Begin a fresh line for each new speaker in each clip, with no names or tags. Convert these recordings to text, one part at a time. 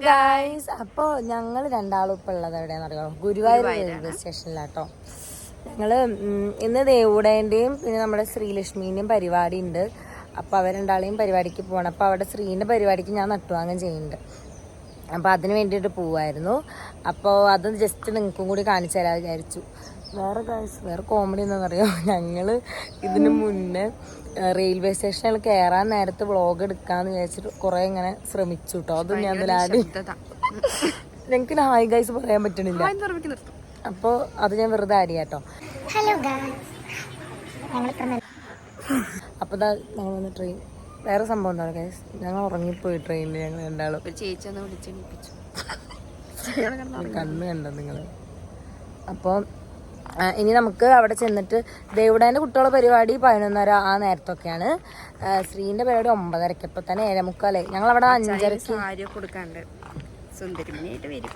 Guys, അപ്പോൾ ഞങ്ങൾ രണ്ടാളും ഇപ്പോൾ ഉള്ളത് എവിടെയാണെന്ന് അറിയാമോ? ഗുരുവായൂർ റെയിൽവേ സ്റ്റേഷനിലാട്ടോ. ഞങ്ങള് ഇന്ന് ദേവൂടേന്റെയും പിന്നെ നമ്മുടെ ശ്രീലക്ഷ്മീന്റെയും പരിപാടി ഉണ്ട്. അപ്പോൾ അവർ രണ്ടാളെയും പരിപാടിക്ക് പോകണം. അപ്പോൾ അവിടെ ശ്രീന്റെ പരിപാടിക്ക് ഞാൻ നട്ടുവാങ്ങം ചെയ്യുന്നുണ്ട്. അപ്പോൾ അതിന് വേണ്ടിയിട്ട് പോവായിരുന്നു. അപ്പോൾ അത് ജസ്റ്റ് നിങ്ങൾക്കും കൂടി കാണിച്ചു തരാൻ വിചാരിച്ചു. വേറെ കോമഡി എന്താണെന്നറിയോ, ഞങ്ങൾ ഇതിന് മുന്നേ റെയിൽവേ സ്റ്റേഷനിൽ കയറാൻ നേരത്ത് വ്ളോഗ് എടുക്കാന്ന് വിചാരിച്ചിട്ട് കുറെ ഇങ്ങനെ ശ്രമിച്ചു കേട്ടോ. അത് ഞാൻ ഞങ്ങൾക്ക് ഹായ് ഗൈസ് പറയാൻ പറ്റണില്ല. അപ്പോൾ അത് ഞാൻ വെറുതെ ആഡ് ചെയ്യാട്ടോ. അപ്പോൾ ഞങ്ങൾ വന്ന് ട്രെയിൻ വേറെ സംഭവം എന്താണ് ഗൈസ്, ഞങ്ങൾ ഉറങ്ങിപ്പോയി ട്രെയിനിൽ. ഞങ്ങൾ രണ്ടാളും കണ്ണ് കണ്ടോ നിങ്ങൾ? അപ്പോൾ ഇനി നമുക്ക് അവിടെ ചെന്നിട്ട് ദേവുടേൻ്റെ കുട്ടികളുടെ പരിപാടി 11:30 ആ നേരത്തൊക്കെയാണ്. ശ്രീന്റെ പരിപാടി 9:30. ഇപ്പൊ തന്നെ 7:45. ഞങ്ങൾ അവിടെ 5:30
കൊടുക്കാണ്ട് സുന്ദരിമണിയായിട്ട് വരും.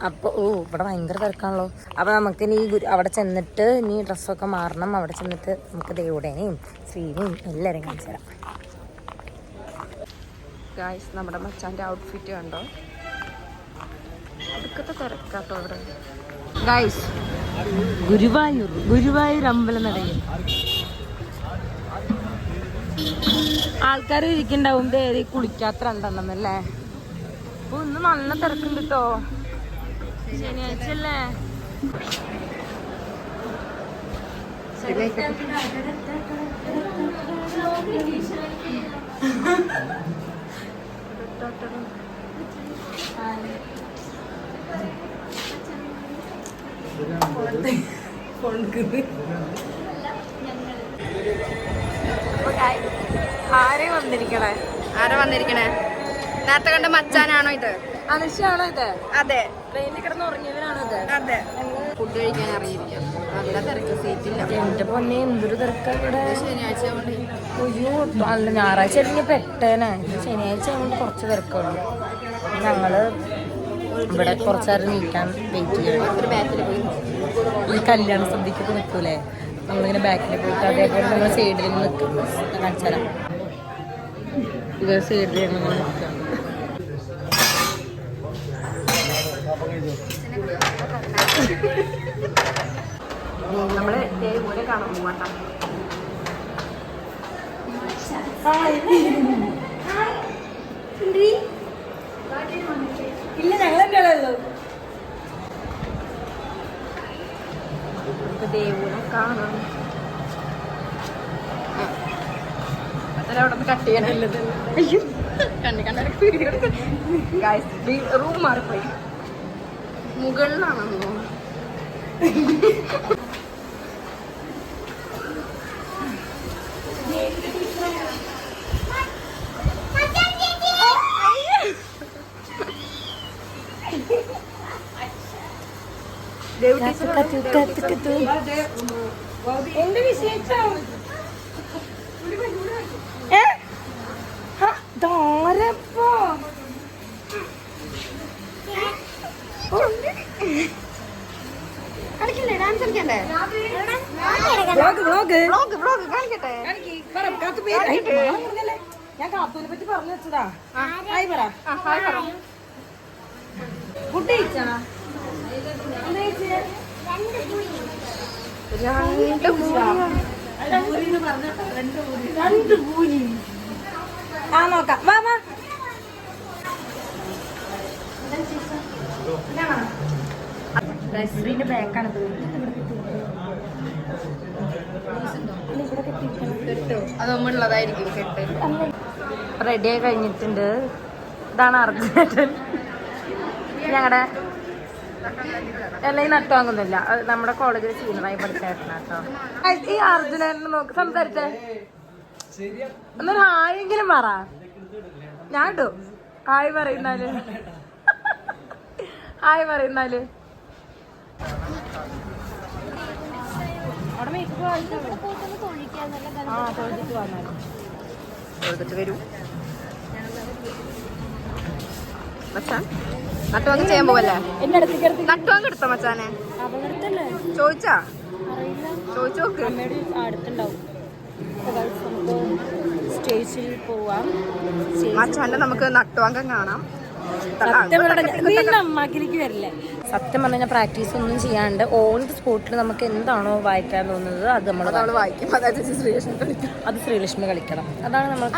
അപ്പോൾ ഇവിടെ ഭയങ്കര തിരക്കാണല്ലോ. അപ്പോൾ നമുക്ക് ഇനി അവിടെ ചെന്നിട്ട് ഇനി ഡ്രസ്സൊക്കെ മാറണം. അവിടെ ചെന്നിട്ട് നമുക്ക് ദേവുടേനെയും ശ്രീനെയും എല്ലാവരെയും കാണിച്ചു തരാം.
ഗായ്സ്, നമ്മുടെ മച്ചാന്റെ ഔട്ട്ഫിറ്റ് കണ്ടോ? അടുക്കത്തെ തിരക്കാട്ടോ ഇവിടെ. ഗായ്സ്,
ഗുരുവായൂർ അമ്പലം നടയിൽ ആൾക്കാർ ഇരിക്കണ്ടാവും. ദേവി കുളിക്കാത്ത രണ്ടെണ്ണന്നല്ലേ. അപ്പൊ ഇന്ന് നല്ല തിരക്കുണ്ട് കേട്ടോ. ശനിയാഴ്ച അല്ലേ?
ആരാ വന്നിരിക്കണേ? നേരത്തെ കണ്ട മച്ചാനാണോ ഇത്?
അനുഷയാണോ ഇത്?
അതെ.
ട്രെയിനിൽ കിടന്ന് ഉറങ്ങിയവനാണോ ഇത്?
അതെ. ഫുഡ് കഴിക്കാൻ അറിയിരിക്കാം. നല്ല തിരക്ക്, സീറ്റില്ല.
എന്റെ പൊന്നെ എന്തൊരു തിരക്കാ ഇവിടെ.
ശനിയാഴ്ച
അല്ല, ഞായറാഴ്ച ആണെങ്കിൽ പെട്ടേനെ. ശനിയാഴ്ച ആയതുകൊണ്ട് കുറച്ച് തിരക്കുള്ളൂ. ഞങ്ങള് ഇവിടെ കുറച്ചേരം നീക്കാൻ വെയിറ്റ് ചെയ്യണം.
ഒരു ബാക്കിൽ പോയി
ഈ കല്യാണ സദ്യക്കൊക്കെ നിൽക്കൂലേ, നമ്മളിങ്ങനെ ബാക്കിൽ പോയിട്ട് അതേപോലെ നമ്മൾ സൈഡിൽ നിൽക്കും. കാണിച്ചാലാം ഇത് സൈഡിൽ ഞങ്ങൾ നിൽക്കാം.
നമ്മള് ദേവൂരെ കാണാൻ പോവാട്ടോ.
ഇല്ല, ഞങ്ങൾ തന്നെയുള്ളൂ.
ദേവൂരെ കാണാം. അവിടെ നിന്ന് കട്ട് ചെയ്യണല്ലത്. റൂം മാറിപ്പോയി. മുകളിലാണെന്നോ?
എന്ത് വിശേഷം? ധാരപ്പോ
കളിക്കണ്ടേ? ഡാൻസ് കളിക്കണ്ടേ?
ഞാൻ കാത്തൂനെ പറ്റി പറഞ്ഞു വെച്ചതാ. ഹായ് പറ. ഫുഡ് കഴിച്ചാ? രണ്ട് പൂരി. ആ നോക്കാം, വാ വാ. ശ്രീന്റെ ബാക്കാണത്.
അതുള്ളതായിരിക്കും കെട്ട്.
റെഡിയായി കഴിഞ്ഞിട്ടുണ്ട്. ഇതാണ് അർജുനേട്ടൻ. ഞങ്ങളുടെ എല്ലാം നട്ടുവാങ്ങുന്നില്ല. നമ്മുടെ കോളേജിൽ സീനിയറായി പഠിച്ചാട്ടോ. ഈ അർജുനേട്ടനെ നോക്ക്, സംസാരിച്ചേ. എന്നൊരു ഹായെങ്കിലും പറ. ഞാൻ ഇട്ടു ഹായ് പറയുന്നാല്. ഹായ് പറയുന്നാല്. അവിടെ മേക്കപ്പ് തൊഴിച്ചിട്ട് വന്നാലും
വരൂ. മച്ചാൻ നട്ടുവാങ്ങി ചെയ്യാൻ പോവല്ലേ? നട്ടുവാങ്ങി എടുത്തോ മച്ചാനെ? ചോദിച്ചാ? ചോദിച്ചു നോക്ക്.
അടുത്തുണ്ടാവും. സ്റ്റേജിൽ പോവാം.
മച്ചാന്റെ നമുക്ക് നട്ടുവാങ്കം കാണാം.
സത്യം അമ്മക്കിലേക്ക് വരില്ലേ. സത്യം പറഞ്ഞാൽ പ്രാക്ടീസ് ഒന്നും ചെയ്യാണ്ട് ഓൺ ദി സ്പോട്ടിൽ നമുക്ക് എന്താണോ വായിക്കാൻ തോന്നുന്നത് അത് നമ്മൾ
വായിക്കും. അതായത്
അത് ശ്രീലക്ഷ്മി കളിക്കണം. അതാണ് നമുക്ക്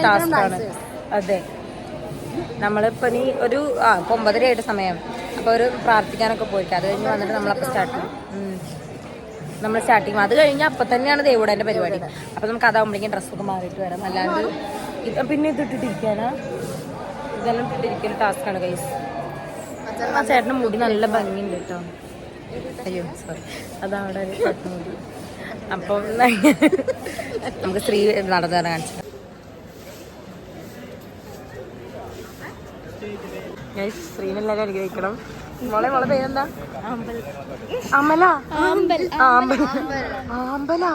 ടാസ്ക്കാണ്. അതെ, നമ്മളിപ്പോൾ ഇനി ഒരു 9:30 സമയം. അപ്പോൾ ഒരു പ്രാർത്ഥിക്കാനൊക്കെ പോയിരിക്കും. അത് കഴിഞ്ഞ് വന്നിട്ട് നമ്മളപ്പോൾ സ്റ്റാർട്ട് ചെയ്യും. അത് കഴിഞ്ഞാൽ അപ്പം തന്നെയാണ് ദേവൂടേൻ്റെ പരിപാടി. അപ്പോൾ നമുക്ക് അതാകുമ്പോഴേക്കും ഡ്രസ്സൊക്കെ മാറിയിട്ട് വരാം. അല്ലാണ്ട് പിന്നെ ഇതിട്ടിട്ടിരിക്കാനാ, ഇതെല്ലാം ഇട്ടിരിക്കൽ ടാസ്ക്കാണ് ഗൈസ്. ആ ചേട്ടൻ്റെ മുടി നല്ല ഭംഗിയുണ്ട് കേട്ടോ. അയ്യോ സോറി, അതവിടെ ഒരു ചേട്ടൻ മുടി. അപ്പം നമുക്ക് സ്ത്രീ നടന്നു തരാൻ കാണിച്ചു. ഗൈസ് ശ്രീനെല്ലാവരും അനുഗ്രഹിക്കണം. മോളെ പേരെന്താ? അമല. ആമ്പല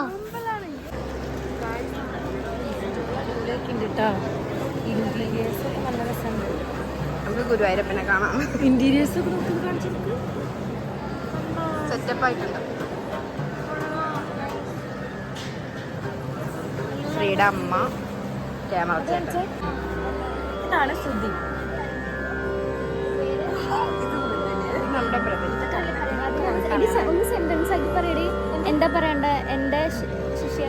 ഇന്റീരിയേഴ്സ് ഒക്കെ നല്ല രസമുണ്ട്.
നമുക്ക് ഗുരുവായൂരപ്പനെ കാണാം.
ഇന്റീരിയേഴ്സ് ഒക്കെ നോക്കി കാണിച്ചിട്ട്
സെറ്റപ്പ് ആയിട്ടുണ്ട്. ശ്രീയുടെ അമ്മ ക്യാമറ.
ഇതാണ് ശ്രുതി,
നമ്മുടെ പ്രദേശം.
ഒന്ന് സെന്റൻസ് ആക്കി പറയടേ. എന്താ പറയണ്ട? എന്റെ ശിഷ്യ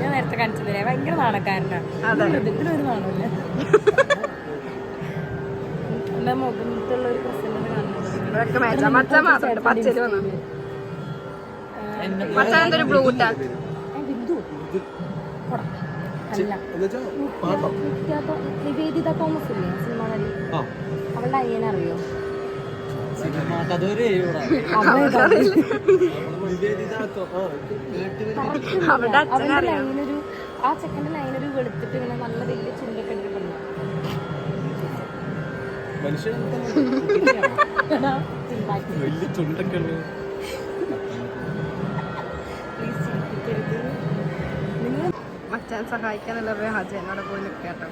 ഞാൻ നേരത്തെ കാണിച്ചില്ലേ, ഭയങ്കര നാണക്കാരനാണ്. ഹൃദയത്തിലൊരു നാണമില്ല. എന്റെ മുഖത്തുള്ള ഒരു പ്രസന്നത
കാണുന്നുണ്ട്. ബ്ലൂ
നിവേദിത തോമസ് ഇല്ലേ, സിനിമ നടി, അവളുടെ അയ്യനെ അറിയോ? അവളുടെ ലൈനൊരു, ആ ചെക്കൻ്റെ ലൈനൊരു വെളുത്തിട്ട് ഇങ്ങനെ നല്ല വലിയ ചുണ്ടൊക്കെ എടുത്തിട്ടുണ്ട്.
മച്ചാൻ സഹായിക്കാന്നുള്ള ഹാജി എന്നോട് പോയി നിൽക്കാട്ടോ.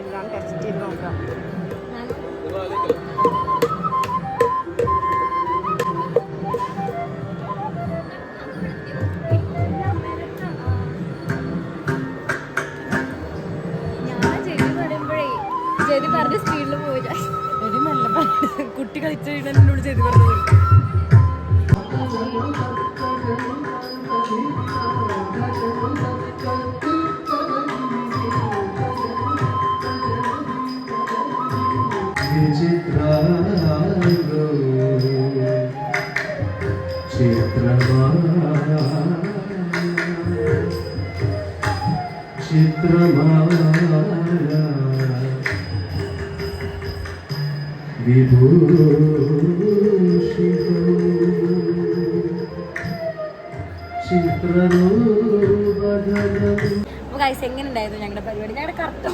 എല്ലാം ടെസ്റ്റ് ചെയ്ത് നോക്കാം.
ഞാൻ ചെടി പറയുമ്പോഴേ ചെടി പറഞ്ഞ സ്പീഡിൽ പോയി.
ഒരു നല്ല കുട്ടി കളിച്ചു കഴിഞ്ഞാൽ എന്നോട് ചെയ്ത് പറഞ്ഞു കൊടുക്കും. അപ്പൊ ഗൈസ് എങ്ങനെ ഉണ്ടായിരുന്നു ഞങ്ങളുടെ പരിപാടി? ഞങ്ങളുടെ കറക്റ്റ്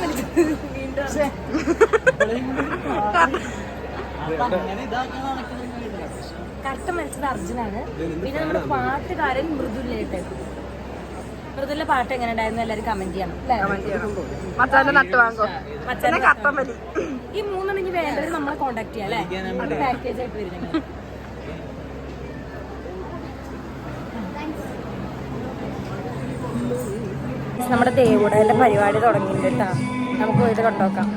കറക്റ്റ് മരിച്ചത് അർജുനാണ്. പിന്നെ നമ്മുടെ പാട്ടുകാരൻ മൃദുലേട്ട്. മൃദുലിന്റെ പാട്ട് എങ്ങനെ ഉണ്ടായിരുന്നു എല്ലാവരും കമന്റ് ചെയ്യണം. ഈ മൂന്നെണ്ണം വേണ്ടവർ നമ്മളെ കോണ്ടാക്ട് ചെയ്യാം അല്ലേ? പാക്കേജ് ആയിട്ട് വരും ഞങ്ങൾ. നമ്മുടെ ദേവൂടേന്റെ പരിപാടി തുടങ്ങിയിട്ടുണ്ട് കേട്ടോ. നമുക്ക് പോയിട്ട് കണ്ടോക്കാം.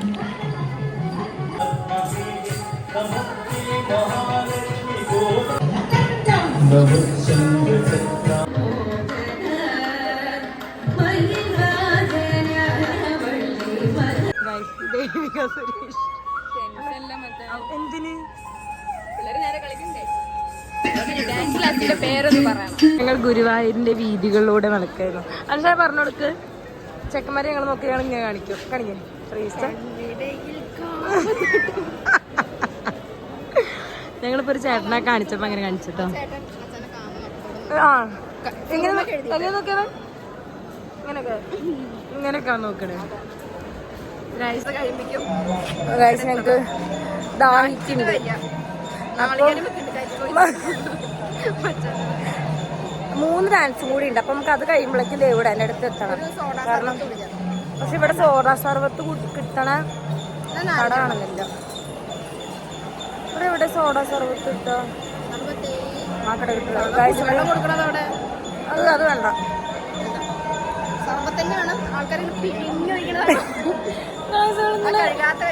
എന്തിന് ഞങ്ങൾ ഗുരുവായൂരിന്റെ വീതികളിലൂടെ നടക്കായിരുന്നു. അനുഷാ പറഞ്ഞു കൊടുക്ക്. ചെക്കന്മാരെ ഞങ്ങൾ നോക്കി ഞങ്ങൾ ഇങ്ങനെ കാണിക്കേ ഞങ്ങളിപ്പോ ഒരു ചേട്ടനെ കാണിച്ചപ്പോ അങ്ങനെ കാണിച്ചിട്ടോ. എങ്ങനെ നോക്കിയാ ഇങ്ങനെയൊക്കെ നോക്കണേ. ഞങ്ങക്ക് ദാഹിക്കുന്നുണ്ട്. മൂന്ന് ഡാൻസും കൂടി ഉണ്ട്. അപ്പൊ നമുക്ക് അത് കഴിയുമ്പോഴേക്കും ദേവിടെ എൻ്റെ അടുത്ത് എത്തണം. കാരണം പക്ഷെ ഇവിടെ സോഡ സർവത്ത് കിട്ടണ കട കാണുന്നില്ല. ഇവിടെ അവിടെ സോഡ സർവത്ത് കിട്ടോ ആ കട കിട്ടില്ല
വെള്ളം കൊടുക്കണത് അവിടെ
അത് വേണ്ട.
സർബത്ത് തന്നെയാണ് ആൾക്കാർ പിഴിഞ്ഞ് ഒഴിക്കണതാണ്. കഴുകാത്ത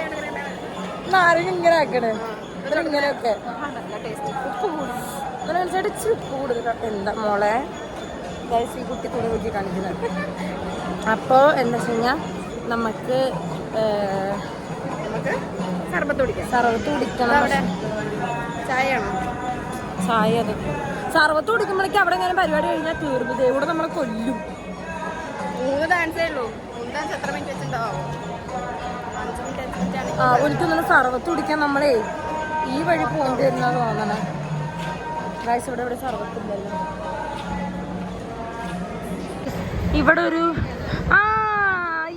നാരങ്ങ ഇങ്ങനെ ആക്കണേ ഇങ്ങനെയൊക്കെ ഇച്ചിരി കൂടുതൽ. എന്താ മോളെ ഈ കുട്ടി തുണി കുറ്റി കാണിക്കുന്നത്. അപ്പോൾ എന്താ വെച്ച് കഴിഞ്ഞാൽ നമുക്ക്
സർബത്ത് കുടിക്കാം.
സർവത്ത് കുടിക്കണം.
ചായയാണോ?
ചായ അത് സർവത്ത് കുടിക്കുമ്പോഴേക്കും അവിടെ ഇങ്ങനെ പരിപാടി കഴിഞ്ഞാൽ തീർന്നു. ദേവൂടെ നമ്മളെ കൊല്ലും.
3 ഡാൻസേ ഉള്ളൂ. 3 ഡാൻസ് എത്ര മിനിറ്റ് വെച്ചിട്ടുണ്ടാവോ? 5 മിനിറ്റ്.
ആ ഒരിക്കലും സർവത്ത് കുടിക്കാൻ നമ്മളേ ഈ വഴി പോകേണ്ടി വരുന്ന തോന്നണേ. ഗൈസ് ഇവിടെ സർവത്തില്ലല്ലോ. ഇവിടെ ഒരു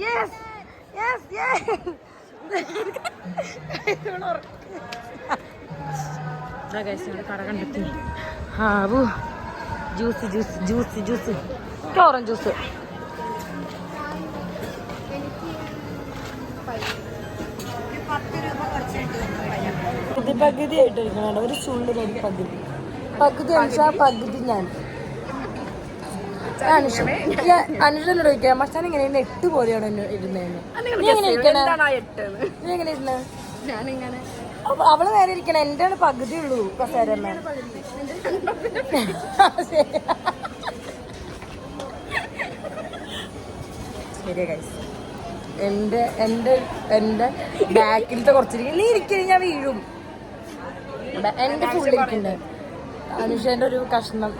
യെസ് യെസ് യെസ് കട കണ്ടെത്തി. ഹാബു juice juice juice juice orange juice. ഇത് പകുതി ആയിട്ട് എടുക്കണം. ഒരു ചുള്ളിനൊരു പകുതി പകുതി അഞ്ചാ പകുതി ഞാൻ അനുഷനോട് ചോദിക്കാം. മച്ചാൻ ഇങ്ങനെ 8 പോലെയാണ് ഇരുന്നേന്ന്. നീ എങ്ങനെ ഇരിക്കണേ? നീ എങ്ങനെ ഇരുന്നേ? അവള് നേരെ ഇരിക്കണ. എന്റെ ആണ് പകുതി ഉള്ളൂ കസേരമ്മ. ശരിയാ ഗൈസ്. എന്റെ ബാക്കിലത്തെ കുറച്ചിരിക്കും. നീ ഇരിക്കണേ ഞാൻ വീഴും. എന്റെ ഫുള്ളിരിക്കണ്ടേ. അനുഷേന്റെ ഒരു കഷ്ണം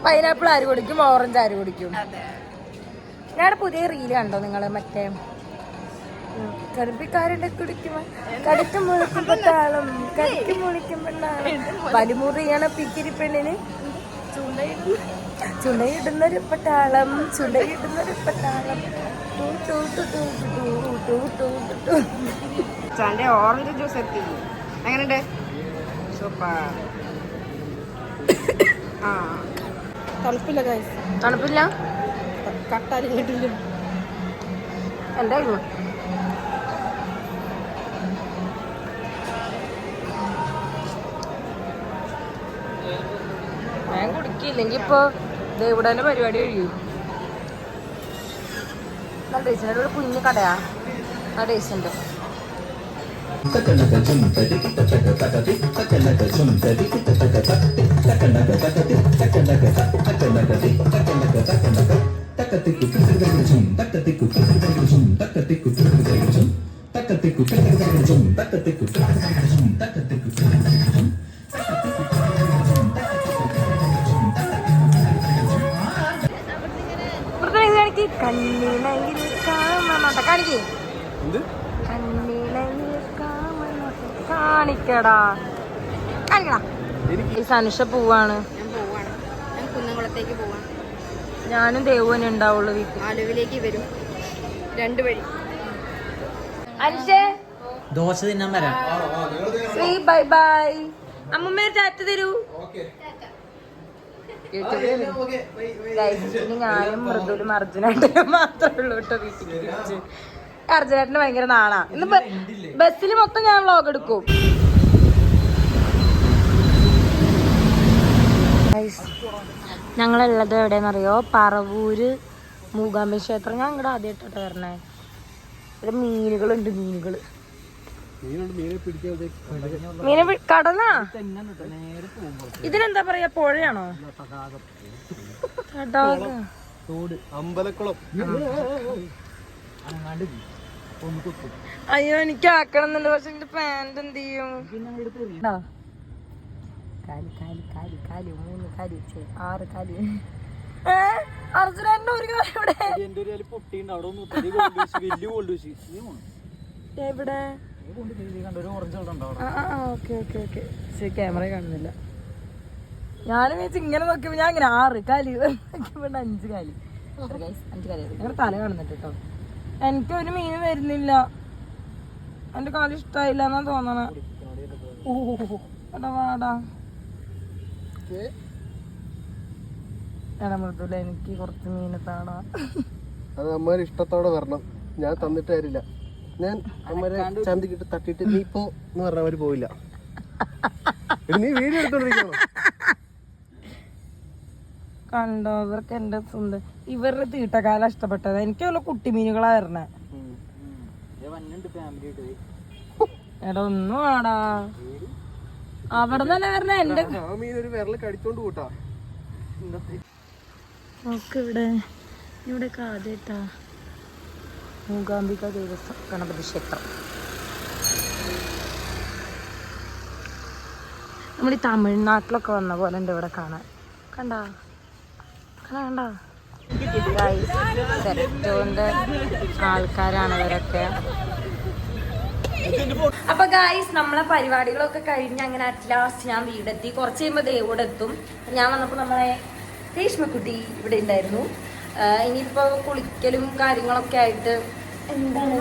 പൈനാപ്പിൾ ആര് കുടിക്കും? ഓറഞ്ച് ആര് കുടിക്കും? ഞങ്ങളുടെ പുതിയ റീല് കണ്ടോ നിങ്ങള്? മറ്റേ കറുപ്പിക്കാരുടെ കുടിക്കുമ്പോ കടുക്കും മുളിക്കുമ്പോ താളം കടുക്കും മുളിക്കുമ്പോ പലിമുറിയാണ് പിക്കിരി പെണ്ണിന് ചുണ്ടയിടുന്നൊരു പട്ടാളം ചുണ്ടയിടുന്നൊരു പട്ടാളം.
ഓറഞ്ച് ജ്യൂസ് എത്തി. എങ്ങനെയുണ്ട്? സൂപ്പർ. ആ തണുപ്പില്ല ഗൈസ്.
തണുപ്പില്ല.
കട്ടാലും കേട്ടില്ല.
എന്തായിരുന്നു? ഞാൻ കുടിക്കില്ലെങ്കിൽ ഇപ്പൊ ഇവിടെ തന്നെ പരിപാടി കഴിയും. നല്ല ടേസ്റ്റ്. ഒരു കുഞ്ഞു കടയാ. ആ ടേസ്റ്റ് ഉണ്ട്. കണ്ണിനയിൽ കാമനോട്ട കാണിക്കേ. കണ്ണിനയിൽ കാമനോട്ട കാണിക്കടാ കാണിക്കടാ. ഈ സനുഷ പോവാണ്.
ഞാൻ പോവാണ്. ഞാൻ കുന്നംകുളത്തേക്ക് പോവാണ്.
ഞാനും ദേവുവിനെ ഉണ്ടാവുള്ളൂ വീട്ടിൽ.
ആലുവിലേക്ക് വരും. 2 വഴി.
അനുഷേ
ദോശ തിന്നാൻ വരാം.
Shri bye bye. അമ്മമ്മ ചാറ്റ് തരൂ. ഞാനും മൃദുലും അർജുനായിട്ടും മാത്രമേ ഉള്ളൂ കേട്ടോ വീട്ടിൽ. അർജുനായിട്ടിന് ഭയങ്കര നാളാ. ഇന്ന് ബസ്സിൽ മൊത്തം ഞാൻ വ്ളോഗ് എടുക്കും. ഞങ്ങളുള്ളത് എവിടെയെന്നറിയോ? പറവൂര് മൂകാംബി ക്ഷേത്രം. ഞാൻ ഇങ്ങോട്ട് ആദ്യമായിട്ടോട്ടെ വരണേ. ഇവിടെ മീനുകളുണ്ട്. മീനെ കടന്നാ. ഇതിനെന്താ പറയാ? പുഴയാണോ?
അമ്പലക്കുളം.
അയ്യോ എനിക്ക് ആക്കണം എന്നുണ്ട്. പക്ഷെ എന്റെ പാന്റ് എന്ത് ചെയ്യും? 6 കാല്. അർജുനന്റെ ഒരു കാലം എവിടെ? ക്യാമറ കാണുന്നില്ല. ഞാനും വെച്ച് ഇങ്ങനെ നോക്കിയപ്പോ ഞാൻ ഇങ്ങനെ 6 കാല് 5 കാല് 5 കാല് ഞങ്ങളുടെ തല കാണുന്നുണ്ട് കേട്ടോ. എനിക്ക് ഒരു മീനും വരുന്നില്ല. എന്റെ കാല് ഇഷ്ടായില്ല എന്നാ തോന്നണ. എടാ വാടാ. എടാ മൃദുല എനിക്ക് കുറച്ച് മീന് താടാ.
അത് അമ്മമാര് ഇഷ്ടത്തോടെ വരണം. ഞാൻ തന്നിട്ട് തരില്ല. ഞാൻ അമ്മരെ ചന്തിക്കിട്ട് തട്ടിട്ട് നീ ഇപ്പോ എന്ന് പറഞ്ഞ അവര് പോയില്ല. നീ വീഡിയോ എടുത്തോണ്ടിരിക്കണോ?
കണ്ടോ ഇവർക്ക് എന്റെ സ്വന്തം ഇവരുടെ തീട്ടക്കാലം ഇഷ്ടപ്പെട്ടത്. എനിക്ക് വല്ല കുട്ടിമീനുകളാ വരണേ. എടാ ഒന്നും ആടാ അവിടെ തന്നെ വരണ എന്റെ
ഒരു വിരല് കടിച്ചോണ്ട് കൂട്ടാ.
നോക്ക് ഇവിടെ ആദ്യമായിട്ടാ മൂകാംബിക ദേവസ്വം ഗണപതി ക്ഷേത്രം. നമ്മൾ ഈ തമിഴ്നാട്ടിലൊക്കെ വന്ന പോലെ ഉണ്ട് ഇവിടെ കാണാൻ. കണ്ടാ സെറ്റോന്റെ ആൾക്കാരാണ് ഇവരൊക്കെ. അപ്പൊ ഗായ്സ് നമ്മളെ പരിപാടികളൊക്കെ കഴിഞ്ഞ് അങ്ങനെ അറ്റ് ലാസ്റ്റ് ഞാൻ വീടെത്തി. കുറച്ച് കഴിയുമ്പോൾ ദേവോടെ എത്തും. ഞാൻ വന്നപ്പോൾ നമ്മളെ രേഷ്മക്കുട്ടി ഇവിടെ ഉണ്ടായിരുന്നു. ഇനിയിപ്പോ കുളിക്കലും കാര്യങ്ങളൊക്കെ ആയിട്ട് എന്താണ്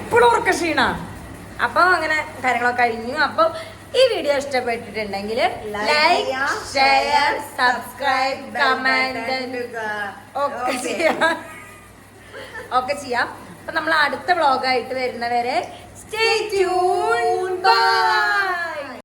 എപ്പോഴും ഉറക്ക ക്ഷീണ. അപ്പൊ അങ്ങനെ കാര്യങ്ങളൊക്കെ കഴിഞ്ഞു. അപ്പൊ ഈ വീഡിയോ ഇഷ്ടപ്പെട്ടിട്ടുണ്ടെങ്കിൽ ലൈക്ക്, ഷെയർ, സബ്സ്ക്രൈബ്, കമന്റ് ഒക്കെ ചെയ്യാം. അപ്പൊ നമ്മൾ അടുത്ത വ്ളോഗായിട്ട് വരുന്നവരെ സ്റ്റേ ട്യൂൺ. ബൈ.